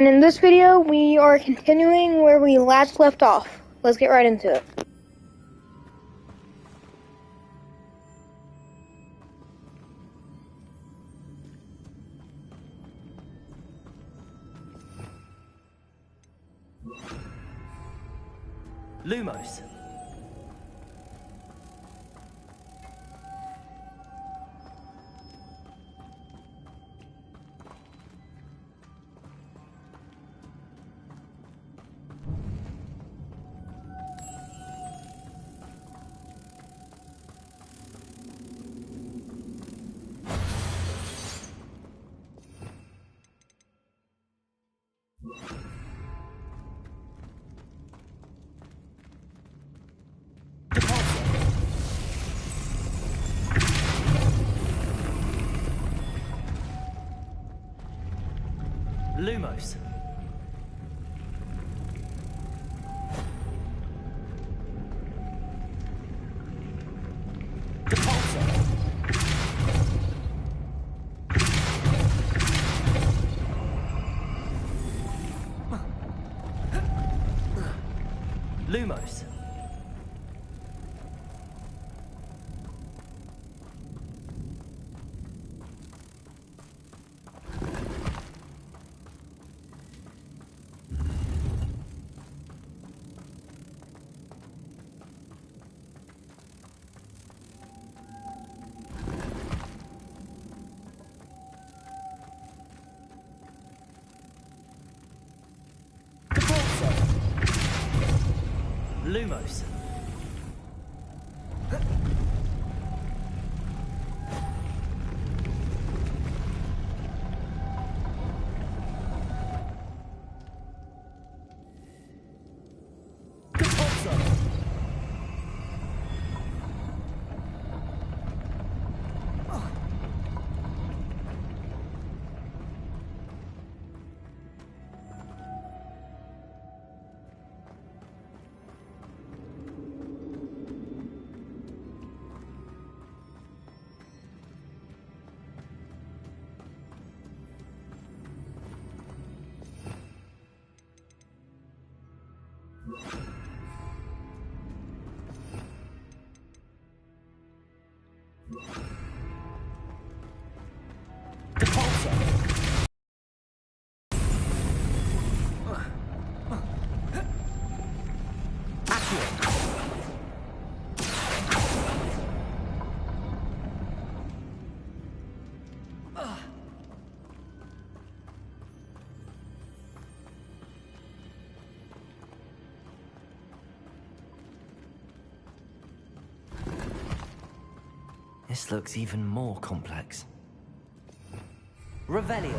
And in this video, we are continuing where we last left off. Let's get right into it. Lumos. Lumos. Lumos. Lumos. This looks even more complex. Revelio.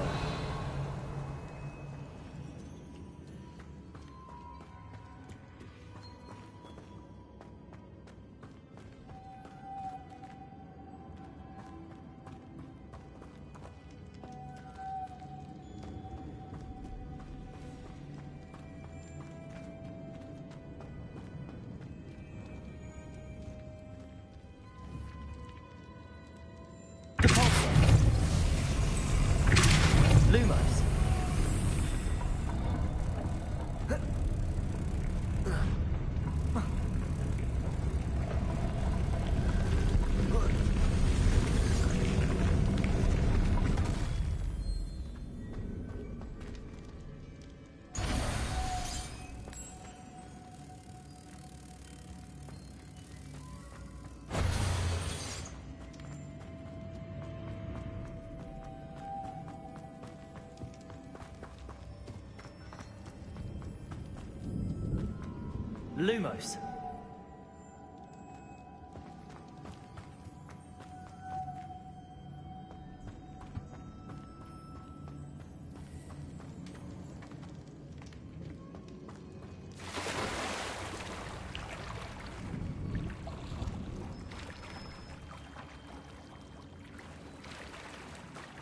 Lumos. Lumos.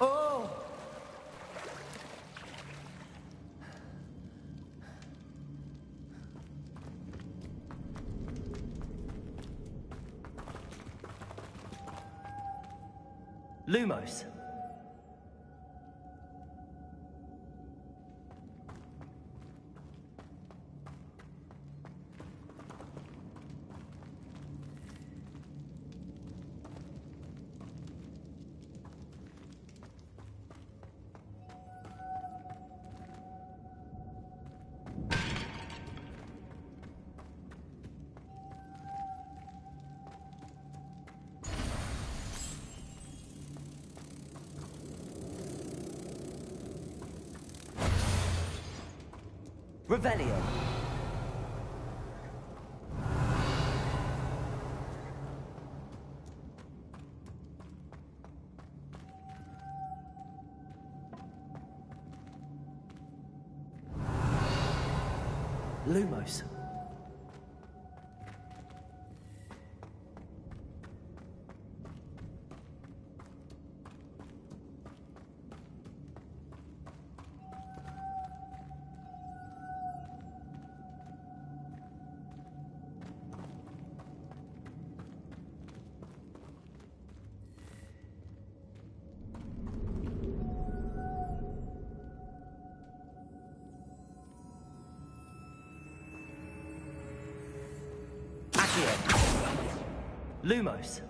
Oh! Lumos. Revelio. Lumos. Lumos.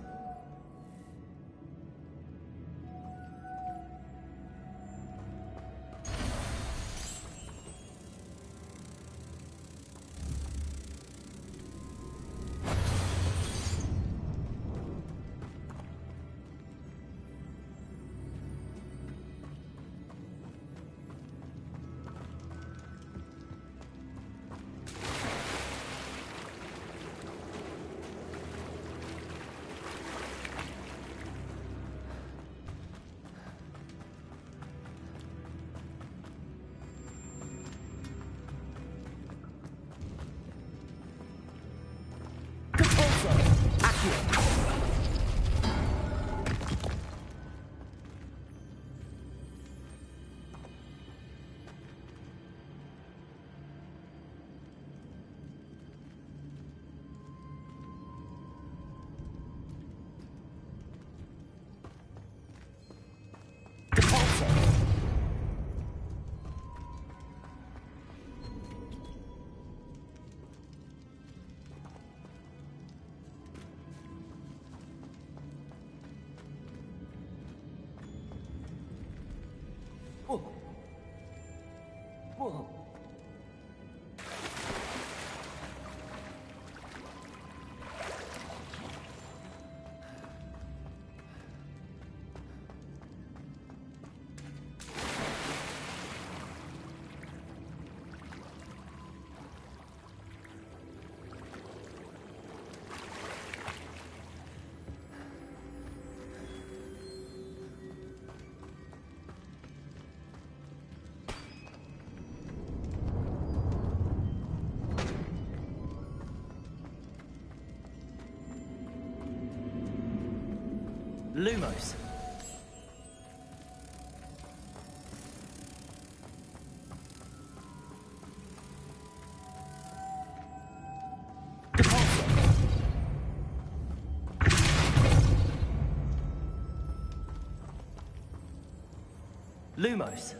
Whoa. Whoa. Lumos. Lumos.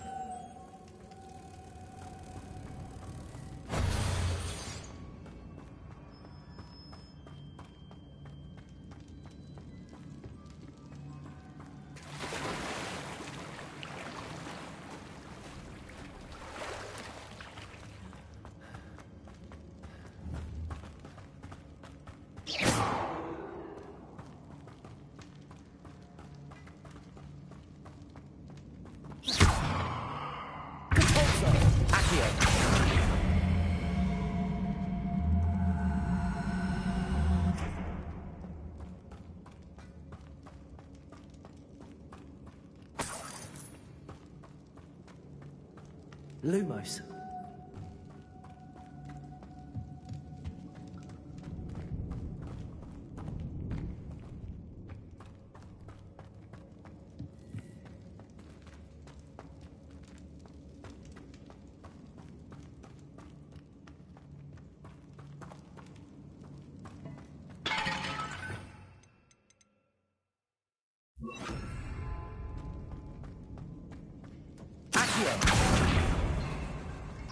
Lumos.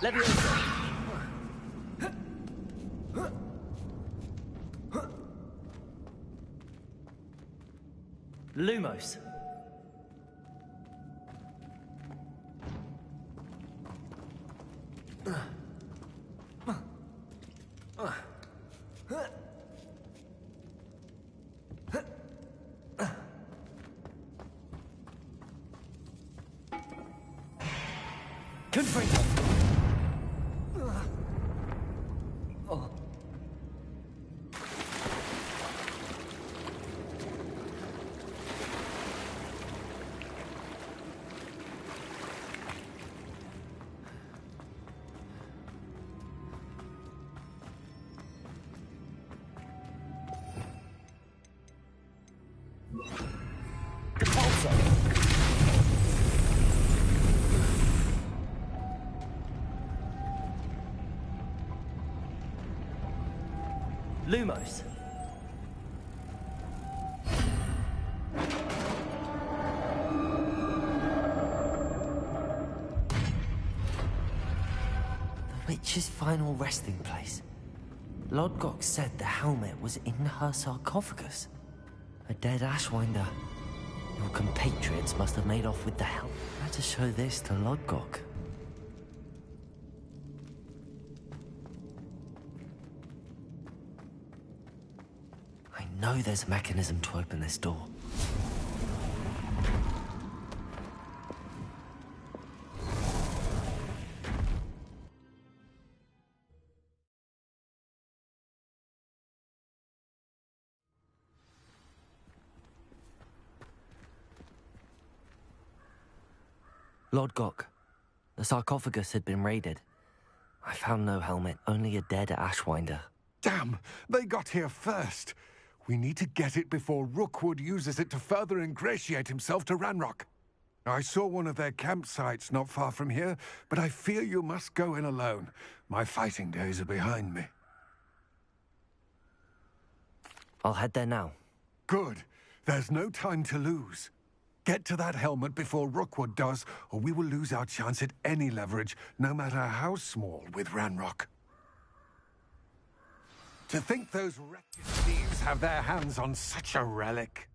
Leviosa. Lumos. Confringo. Lumos. The witch's final resting place. Lodgok said the helmet was in her sarcophagus. A dead Ashwinder. Your compatriots must have made off with the helmet. How to show this to Lodgok? I know there's a mechanism to open this door. Lodgok, the sarcophagus had been raided. I found no helmet, only a dead Ashwinder. Damn! They got here first. We need to get it before Rookwood uses it to further ingratiate himself to Ranrock. I saw one of their campsites not far from here, but I fear you must go in alone. My fighting days are behind me. I'll head there now. Good. There's no time to lose. Get to that helmet before Rookwood does, or we will lose our chance at any leverage, no matter how small, with Ranrock. To think those wretched thieves have their hands on such a relic.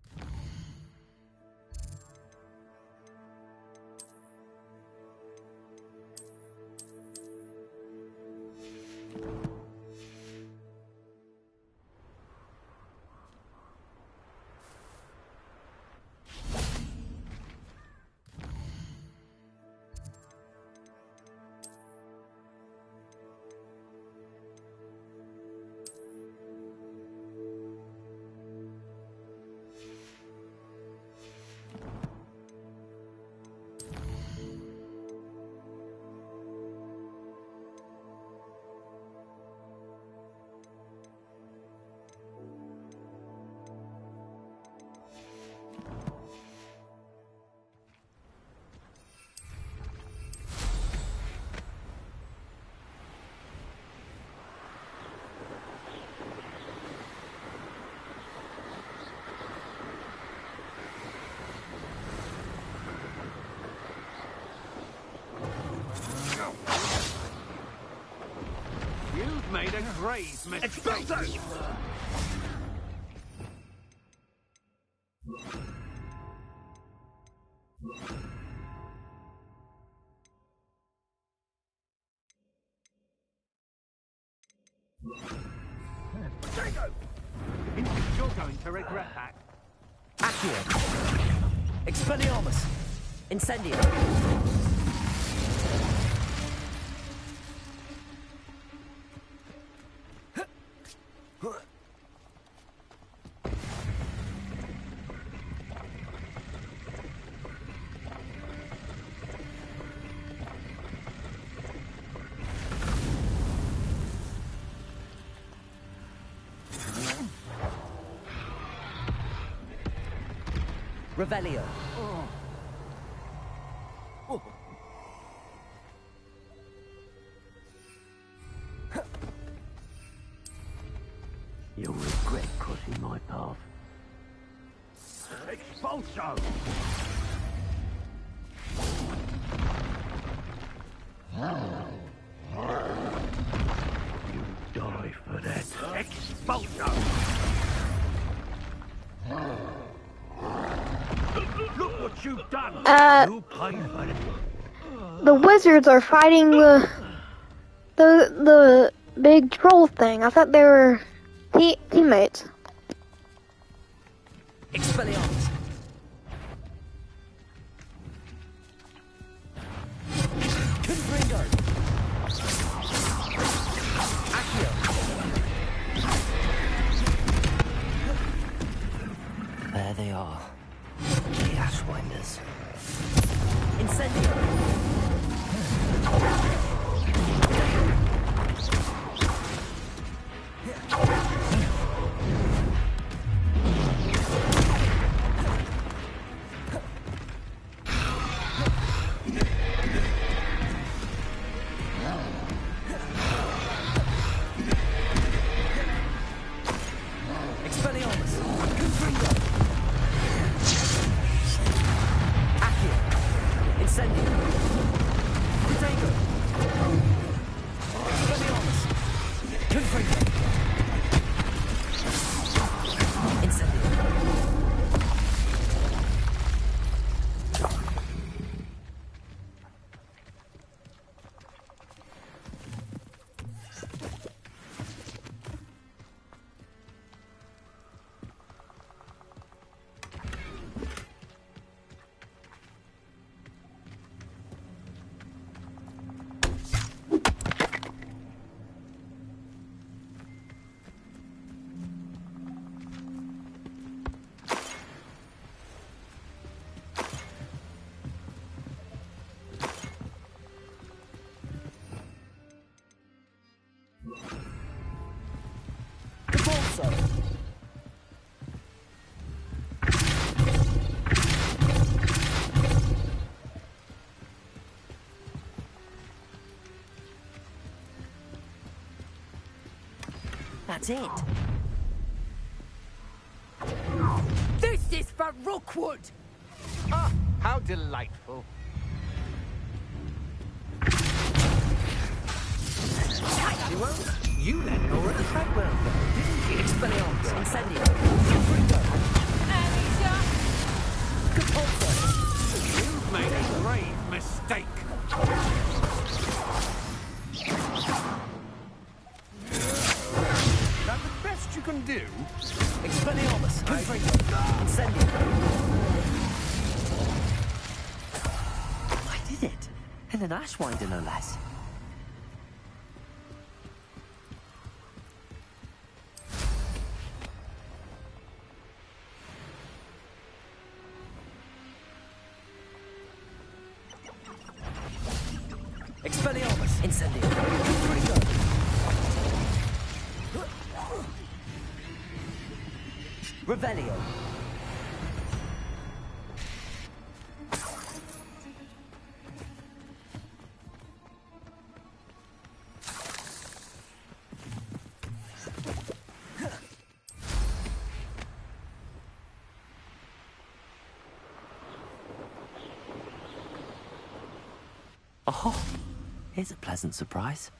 You've made a grave mistake. You're going to regret that. Accio! Expelliarmus! Incendio! Revelio. You'll regret crossing my path. Expulso! You die for that. Expulso! Look what you've done! You pay for it. The wizards are fighting the big troll thing. I thought they were teammates. Expelliarmus! Confringo! Accio! There they are. The Ashwinders. Incendio! That's it. This is for Rookwood! Ah, how delightful. You won't. You let Nora at the Treadwell, didn't you? Expelliarmus, Incendio. You've made a grave mistake. That the best you can do? Expelliarmus, Incendio. I did it. And an Ashwinder, no less. Expelliarmus, Incendio. Revelio. Oh, here's a pleasant surprise.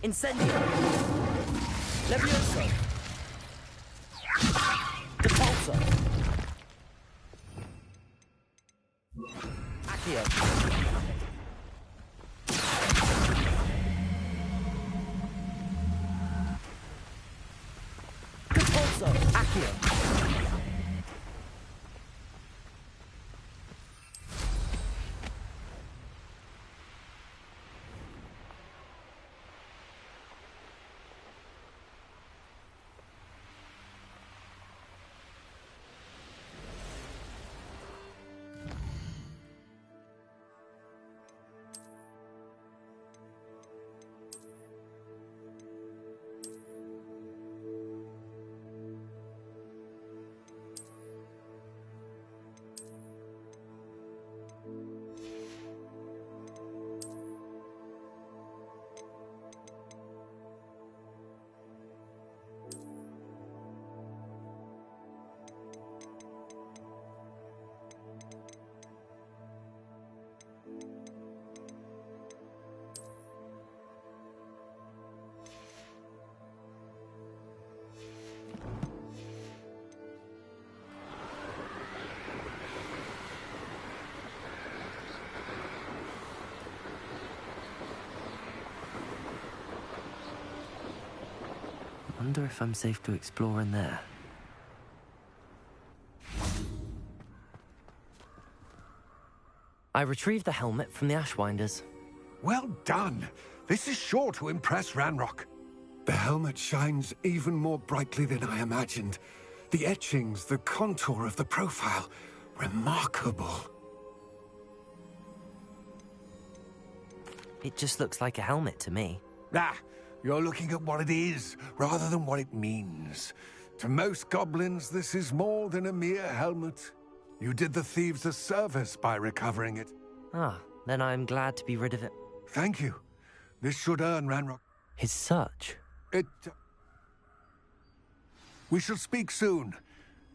Incendio. Levioso. Depulso. Accio. Depulso. Accio. Wonder if I'm safe to explore in there. I retrieved the helmet from the Ashwinders. Well done. This is sure to impress Ranrock. The helmet shines even more brightly than I imagined. The etchings, the contour of the profile. Remarkable. It just looks like a helmet to me. Ah, you're looking at what it is, rather than what it means. To most goblins, this is more than a mere helmet. You did the thieves a service by recovering it. Ah, then I'm glad to be rid of it. Thank you. This should earn Ranrock. His search. We shall speak soon.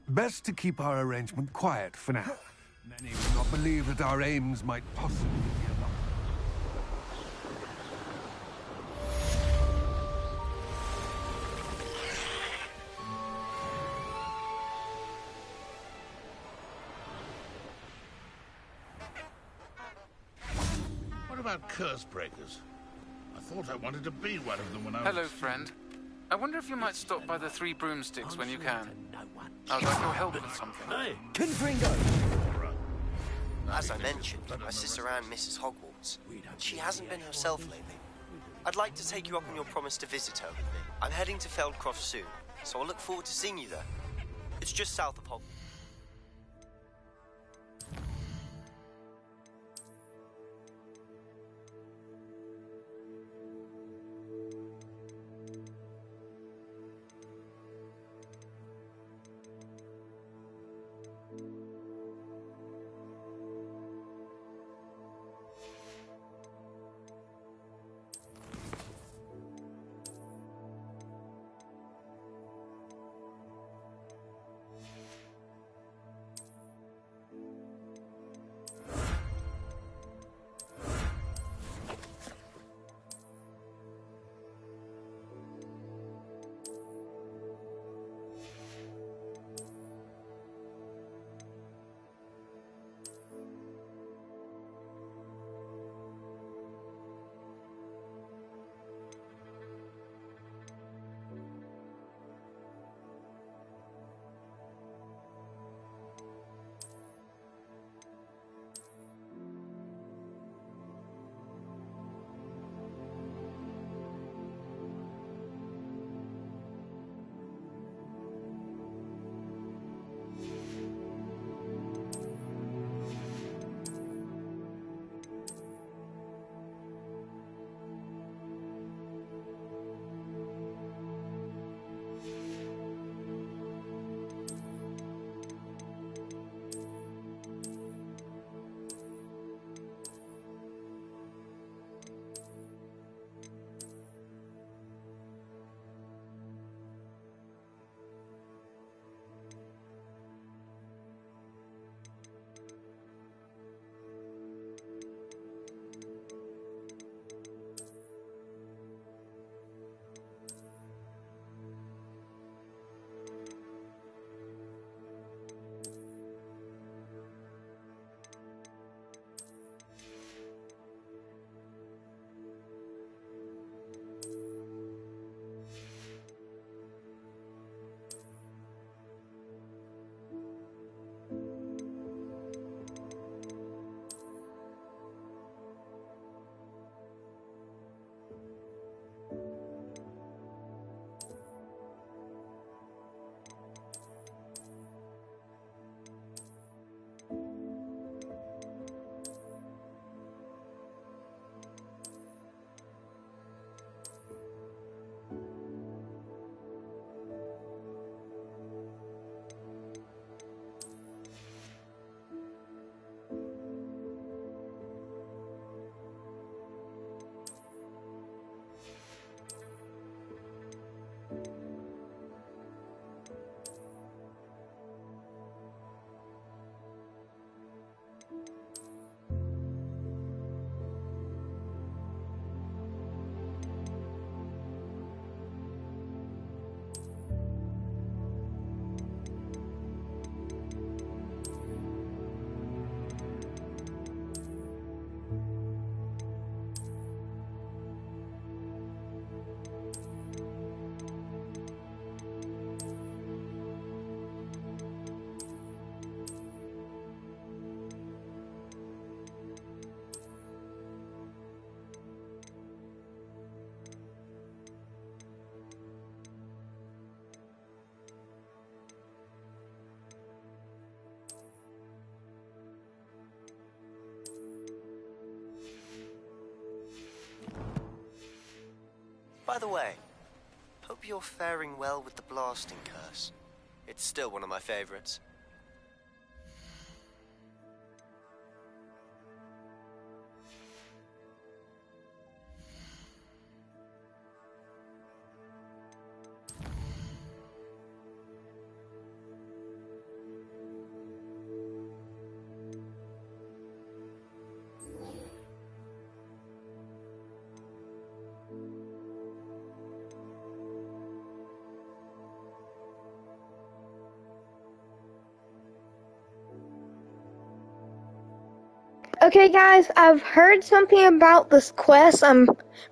Best to keep our arrangement quiet for now. Many will not believe that our aims might possibly be aligned. What about curse breakers? I thought I wanted to be one of them when I was... Hello, friend. I wonder if you might stop by the Three Broomsticks when you can. I'd like your help with something. Hey! Confringo! As I mentioned, my sister Anne misses Hogwarts. She hasn't been herself lately. I'd like to take you up on your promise to visit her with me. I'm heading to Feldcroft soon, so I'll look forward to seeing you there. It's just south of Hogwarts. By the way, hope you're faring well with the blasting curse. It's still one of my favorites. Okay, guys, I've heard something about this quest. I'm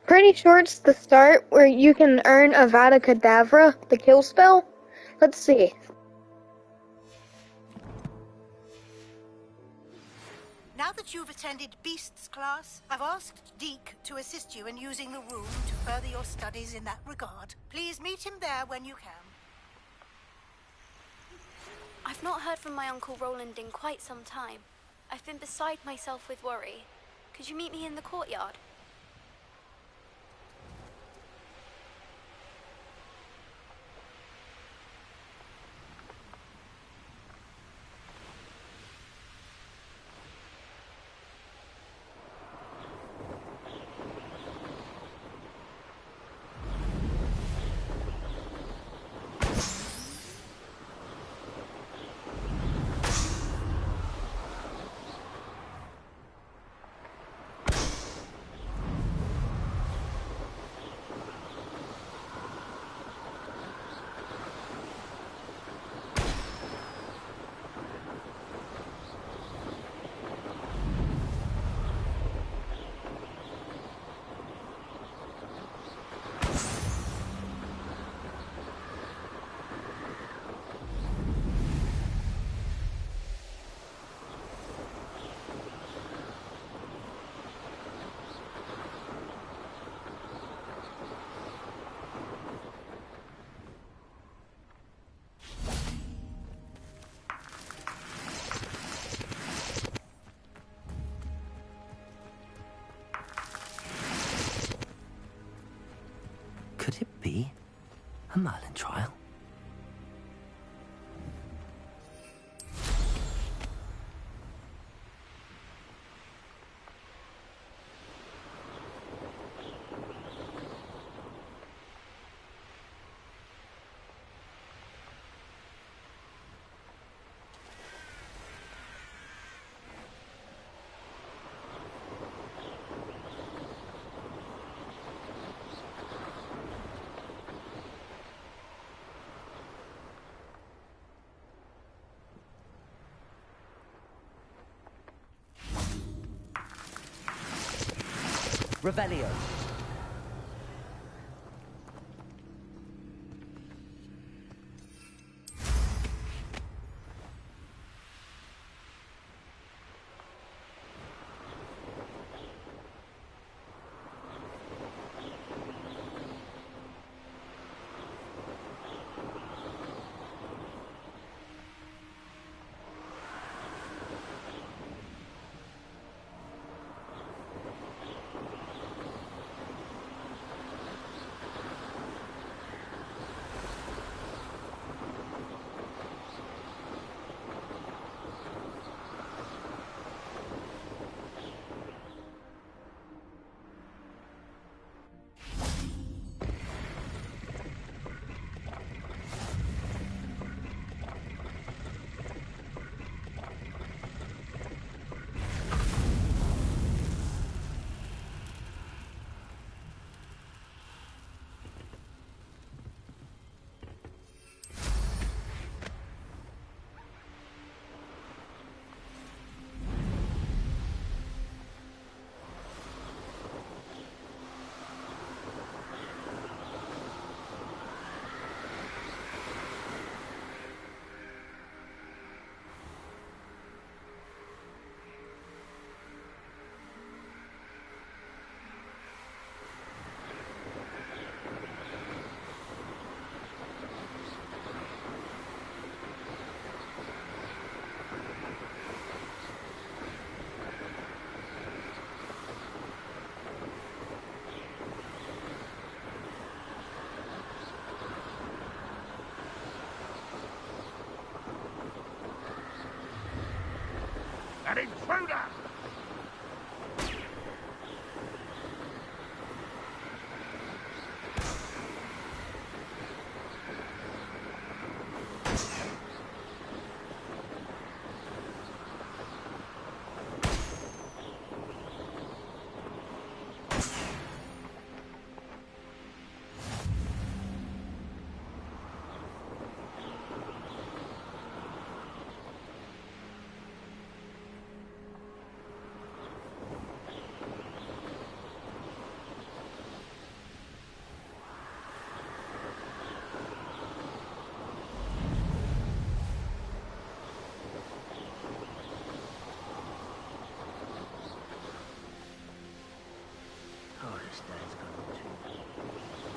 pretty sure it's the start where you can earn Avada Kedavra, the kill spell. Let's see. Now that you've attended Beasts class, I've asked Deke to assist you in using the room to further your studies in that regard. Please meet him there when you can. I've not heard from my Uncle Roland in quite some time. I've been beside myself with worry. Could you meet me in the courtyard? Could it be a Merlin trial? Revelio. An intruder!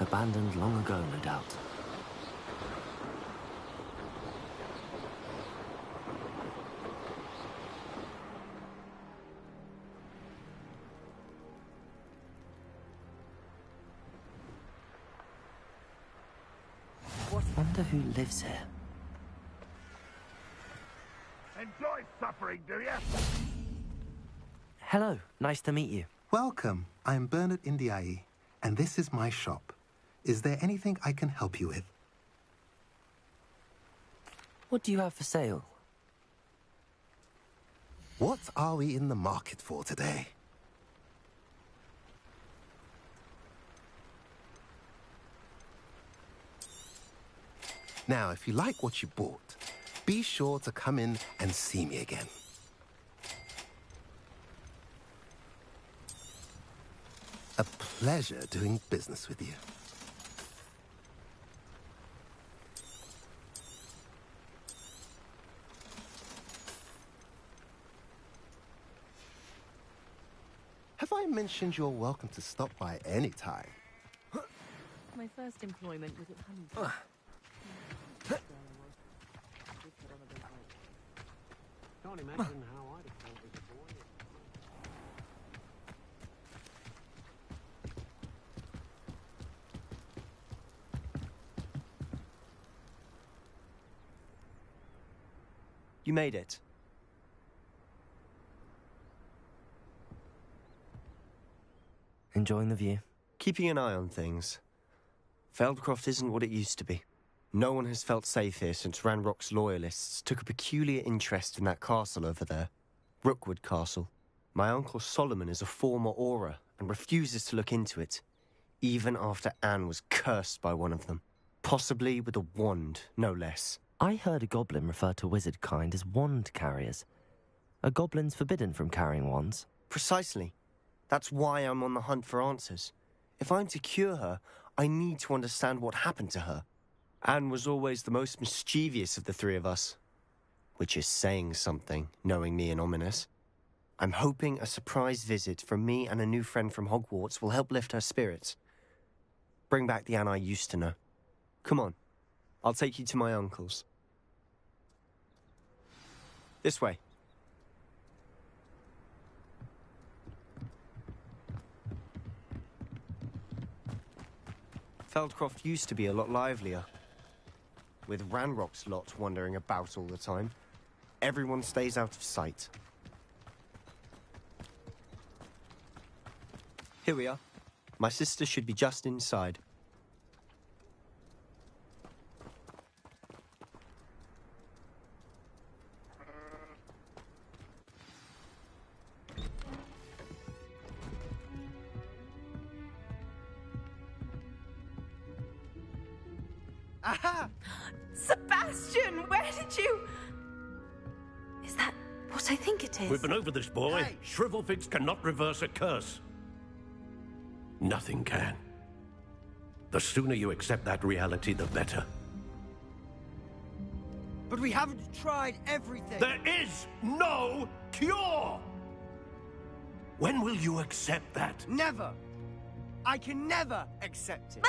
abandoned long ago, no doubt. Wonder who lives here. Enjoy suffering, do you? Hello, nice to meet you. Welcome. I'm Bernard Indiai, and this is my shop. Is there anything I can help you with? What do you have for sale? What are we in the market for today? Now, if you like what you bought, be sure to come in and see me again. A pleasure doing business with you. Have I mentioned you're welcome to stop by any time? My first employment was at Huntington. Can't imagine how I'd have felt as a boy. You made it. Enjoying the view? Keeping an eye on things. Feldcroft isn't what it used to be. No one has felt safe here since Ranrock's loyalists took a peculiar interest in that castle over there. Rookwood Castle. My uncle Solomon is a former Auror and refuses to look into it, even after Anne was cursed by one of them. Possibly with a wand, no less. I heard a goblin refer to wizard kind as wand carriers. Are goblins forbidden from carrying wands? Precisely. That's why I'm on the hunt for answers. If I'm to cure her, I need to understand what happened to her. Anne was always the most mischievous of the three of us. Which is saying something, knowing me and ominous. I'm hoping a surprise visit from me and a new friend from Hogwarts will help lift her spirits. Bring back the Anne I used to know. Come on, I'll take you to my uncle's. This way. Feldcroft used to be a lot livelier. With Ranrock's lot wandering about all the time, everyone stays out of sight. Here we are. My sister should be just inside. Aha! Sebastian, where did you... Is that what I think it is? We've been over this, boy. Hey. Shrivelfigs cannot reverse a curse. Nothing can. The sooner you accept that reality, the better. But we haven't tried everything. There is no cure! When will you accept that? Never. I can never accept it.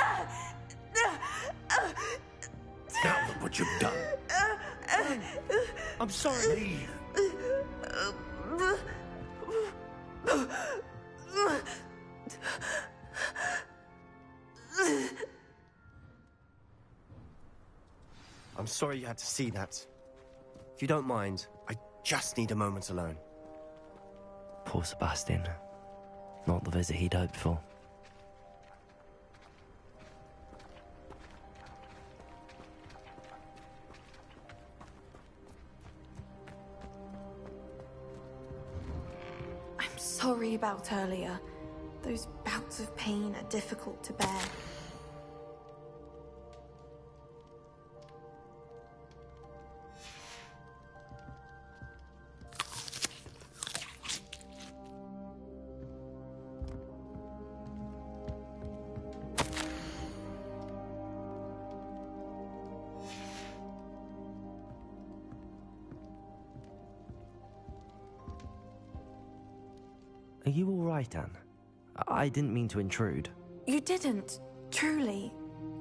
Now look what you've done. I'm sorry. Leave. I'm sorry you had to see that. If you don't mind, I just need a moment alone. Poor Sebastian. Not the visit he'd hoped for. I'm sorry about earlier. Those bouts of pain are difficult to bear. Are you all right, Anne? I didn't mean to intrude. You didn't. Truly.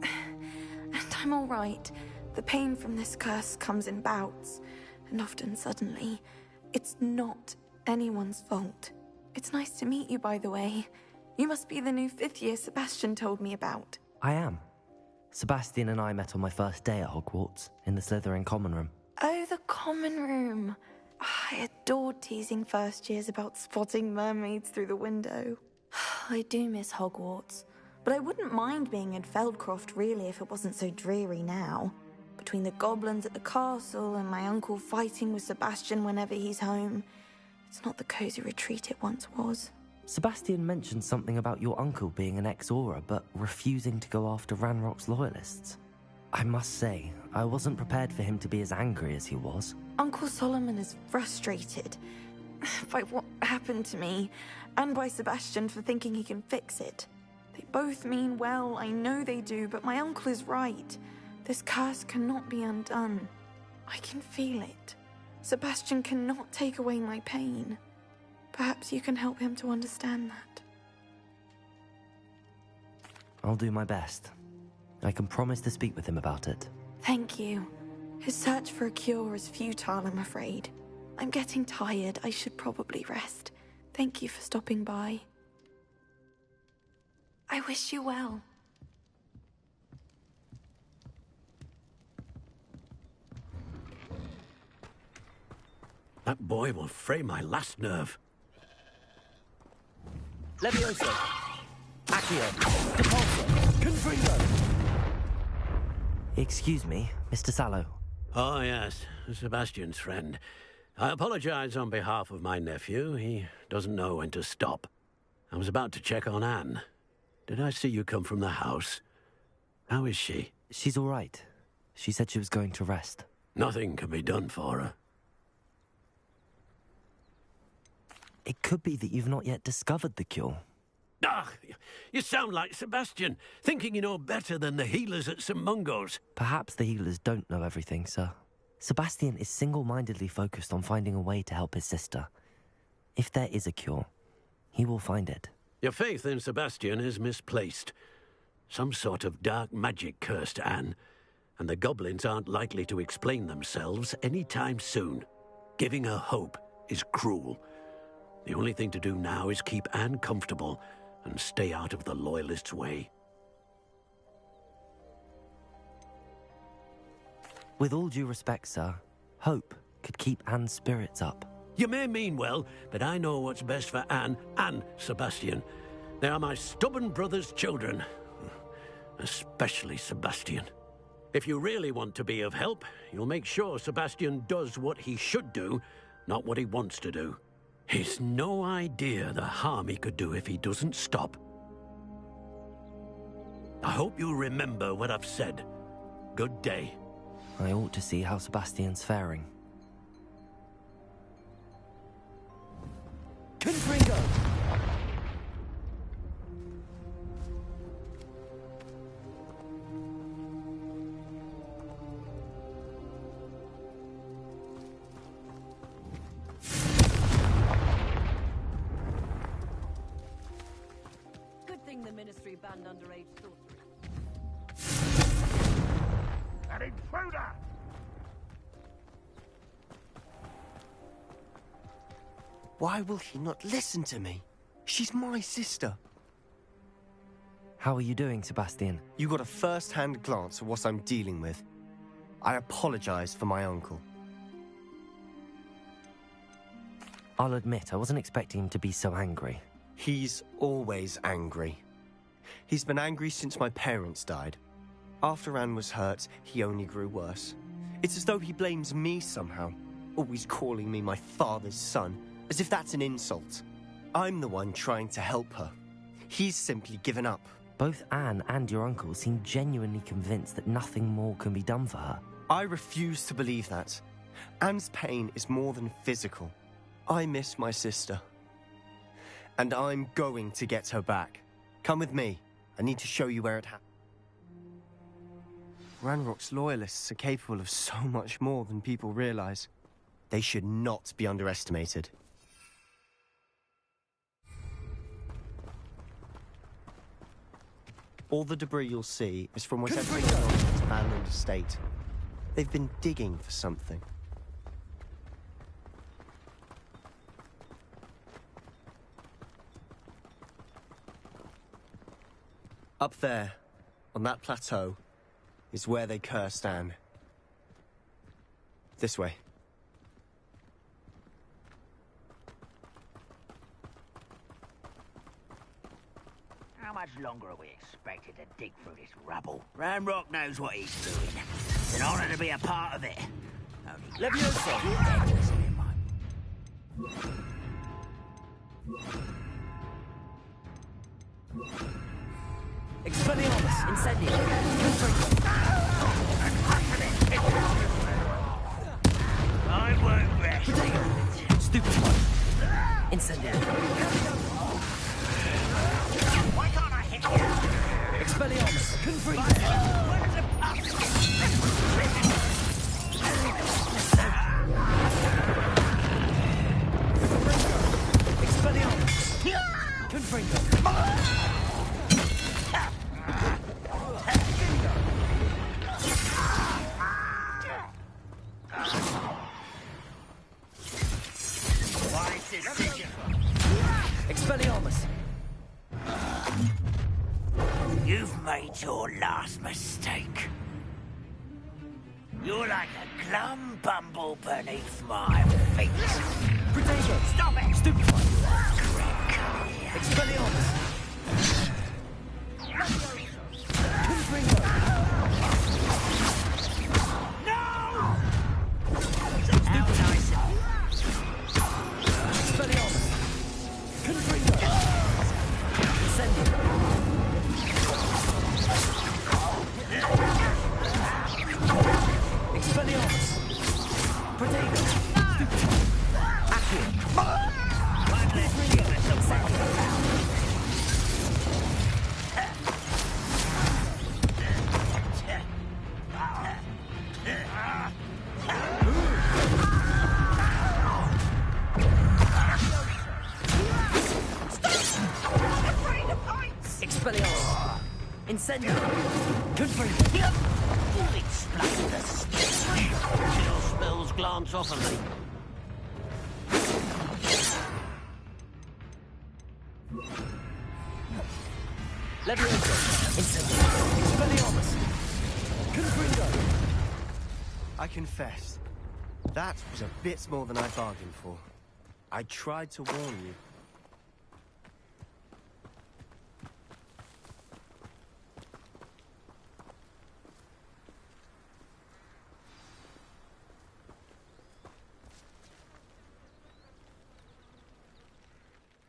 And I'm all right. The pain from this curse comes in bouts, and often suddenly. It's not anyone's fault. It's nice to meet you, by the way. You must be the new 5th year Sebastian told me about. I am. Sebastian and I met on my first day at Hogwarts, in the Slytherin common room. Oh, the common room. I adored teasing first years about spotting mermaids through the window. I do miss Hogwarts, but I wouldn't mind being in Feldcroft really if it wasn't so dreary now. Between the goblins at the castle and my uncle fighting with Sebastian whenever he's home, it's not the cozy retreat it once was. Sebastian mentioned something about your uncle being an ex-Auror, but refusing to go after Ranrock's loyalists. I must say, I wasn't prepared for him to be as angry as he was. Uncle Solomon is frustrated by what happened to me, and by Sebastian for thinking he can fix it. They both mean well, I know they do, but my uncle is right. This curse cannot be undone. I can feel it. Sebastian cannot take away my pain. Perhaps you can help him to understand that. I'll do my best. I can promise to speak with him about it. Thank you. His search for a cure is futile, I'm afraid. I'm getting tired. I should probably rest. Thank you for stopping by. I wish you well. That boy will fray my last nerve. Levioso! Accio! Depulso! Confringo! Excuse me, Mr. Sallow. Oh, yes, Sebastian's friend. I apologize on behalf of my nephew. He doesn't know when to stop. I was about to check on Anne. Did I see you come from the house? How is she? She's all right. She said she was going to rest. Nothing can be done for her. It could be that you've not yet discovered the cure. Ah, you sound like Sebastian, thinking you know better than the healers at St. Mungo's. Perhaps the healers don't know everything, sir. Sebastian is single-mindedly focused on finding a way to help his sister. If there is a cure, he will find it. Your faith in Sebastian is misplaced. Some sort of dark magic cursed Anne, and the goblins aren't likely to explain themselves anytime soon. Giving her hope is cruel. The only thing to do now is keep Anne comfortable and stay out of the Loyalists' way. With all due respect, sir, hope could keep Anne's spirits up. You may mean well, but I know what's best for Anne and Sebastian. They are my stubborn brother's children. Especially Sebastian. If you really want to be of help, you'll make sure Sebastian does what he should do, not what he wants to do. He's no idea the harm he could do if he doesn't stop. I hope you'll remember what I've said. Good day. I ought to see how Sebastian's faring. Confringo! Good thing the Ministry banned underage sorcery. An intruder! Why will he not listen to me? She's my sister. How are you doing, Sebastian? You got a first-hand glance at what I'm dealing with. I apologize for my uncle. I'll admit, I wasn't expecting him to be so angry. He's always angry. He's been angry since my parents died. After Anne was hurt, he only grew worse. It's as though he blames me somehow, always calling me my father's son, as if that's an insult. I'm the one trying to help her. He's simply given up. Both Anne and your uncle seem genuinely convinced that nothing more can be done for her. I refuse to believe that. Anne's pain is more than physical. I miss my sister. And I'm going to get her back. Come with me. I need to show you where it happened. Ranrock's loyalists are capable of so much more than people realize. They should not be underestimated. All the debris you'll see is from whatever is on this abandoned estate. They've been digging for something. Up there, on that plateau, is where they cursed Anne. This way. How much longer are we expected to dig through this rubble? Ranrock knows what he's doing. It's an honor to be a part of it. Expelliarmus, incendio. I won't rest. Stupid one. Incendio. Why can't I hit you? Expelliarmus, confringo. Expelliarmus. Confringo. Expelliarmus. You've made your last mistake. You're like a glum bumble beneath my feet. Protego. Stop it! Stupid one. Expelliarmus. Confringo. No! Stupid nice. Expelliarmus. Confringo. Incendio. Expelliarmus. Protego. Stupid one. Accio. Expelliarmus. Incendio. Confringo. You explain the stick. Your spells glance off of me. Levioso. Incendio. Expelliarmus. Confringo. I confess, that was a bit more than I bargained for. I tried to warn you.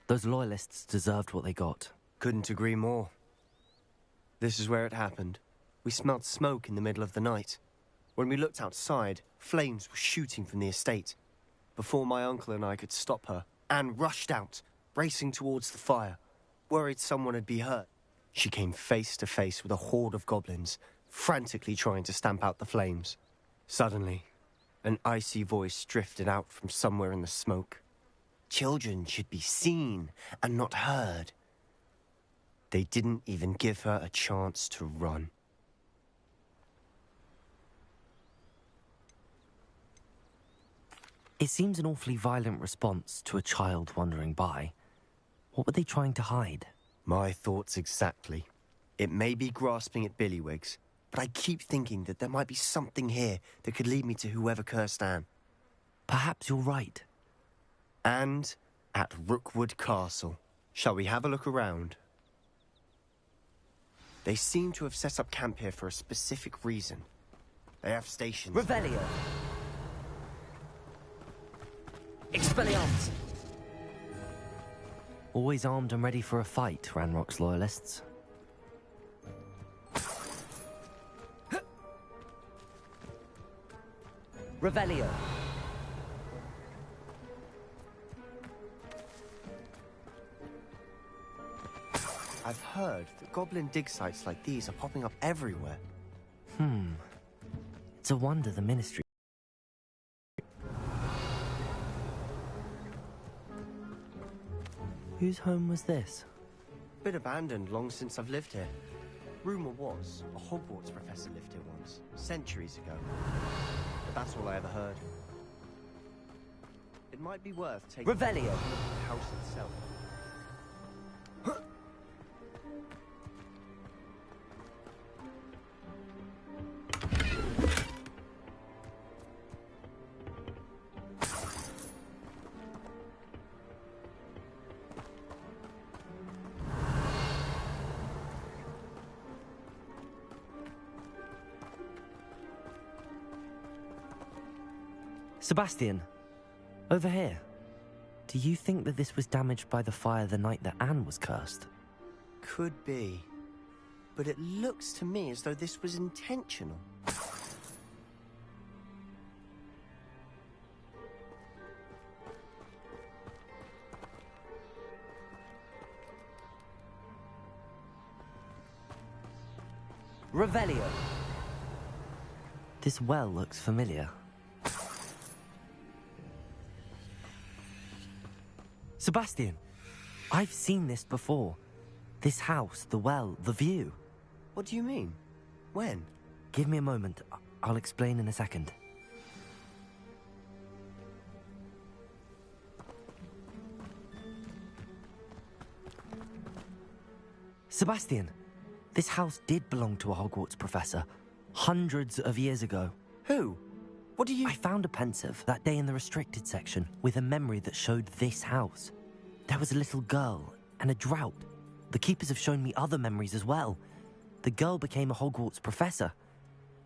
Those loyalists deserved what they got. Couldn't agree more. This is where it happened. We smelled smoke in the middle of the night. When we looked outside, flames were shooting from the estate. Before my uncle and I could stop her, Anne rushed out, racing towards the fire, worried someone had been hurt. She came face to face with a horde of goblins, frantically trying to stamp out the flames. Suddenly, an icy voice drifted out from somewhere in the smoke. Children should be seen and not heard. They didn't even give her a chance to run. It seems an awfully violent response to a child wandering by. What were they trying to hide? My thoughts exactly. It may be grasping at Billywigs, but I keep thinking that there might be something here that could lead me to whoever cursed Anne. Perhaps you're right. And at Rookwood Castle. Shall we have a look around? They seem to have set up camp here for a specific reason. They have stations. Revelio. Expelliarmus. Always armed and ready for a fight, Ranrock's loyalists. Revelio. I've heard that goblin dig sites like these are popping up everywhere. It's a wonder the Ministry... Whose home was this? Been abandoned long since I've lived here. Rumour was, a Hogwarts professor lived here once, centuries ago. But that's all I ever heard. It might be worth taking Revelio. a look at the house itself. Sebastian, over here. Do you think that this was damaged by the fire the night that Anne was cursed? Could be. But it looks to me as though this was intentional. Revelio. This well looks familiar. Sebastian, I've seen this before. This house, the well, the view. What do you mean? When? Give me a moment. I'll explain in a second. Sebastian, this house did belong to a Hogwarts professor, hundreds of years ago. Who? What do you... I found a pensive that day in the restricted section with a memory that showed this house. There was a little girl and a drought. The keepers have shown me other memories as well. The girl became a Hogwarts professor.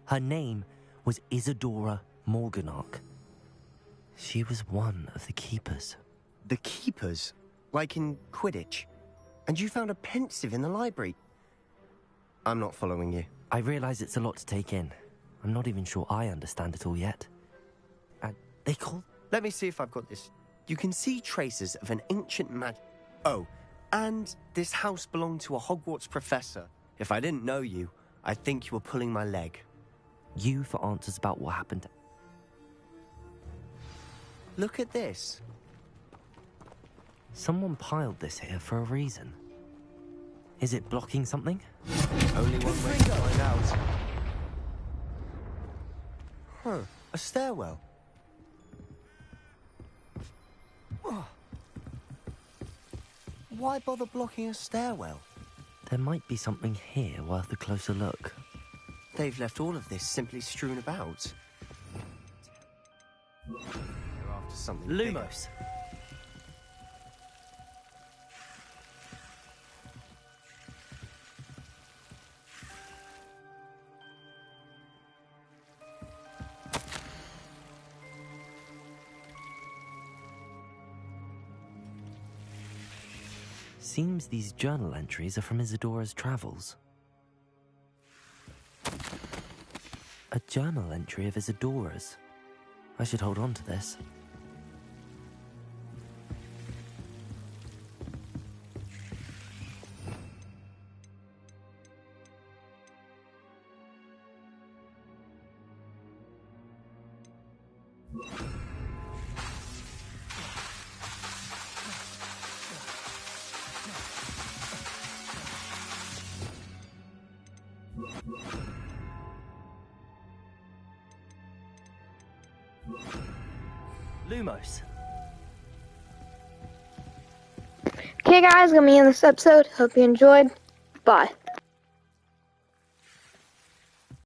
Her name was Isadora Morganach. She was one of the keepers. The keepers? Like in Quidditch? And you found a pensive in the library? I'm not following you. I realize it's a lot to take in. I'm not even sure I understand it all yet. They call... Let me see if I've got this. You can see traces of an ancient Oh, and this house belonged to a Hogwarts professor. If I didn't know you, I'd think you were pulling my leg. You for answers about what happened. Look at this. Someone piled this here for a reason. Is it blocking something? Only one way to find out. Huh, a stairwell. Why bother blocking a stairwell? There might be something here worth a closer look. They've left all of this simply strewn about. They're after something Lumos. Bigger. Seems these journal entries are from Isadora's travels. A journal entry of Isadora's. I should hold on to this. Lumos. Okay guys, gonna be in this episode. Hope you enjoyed. Bye.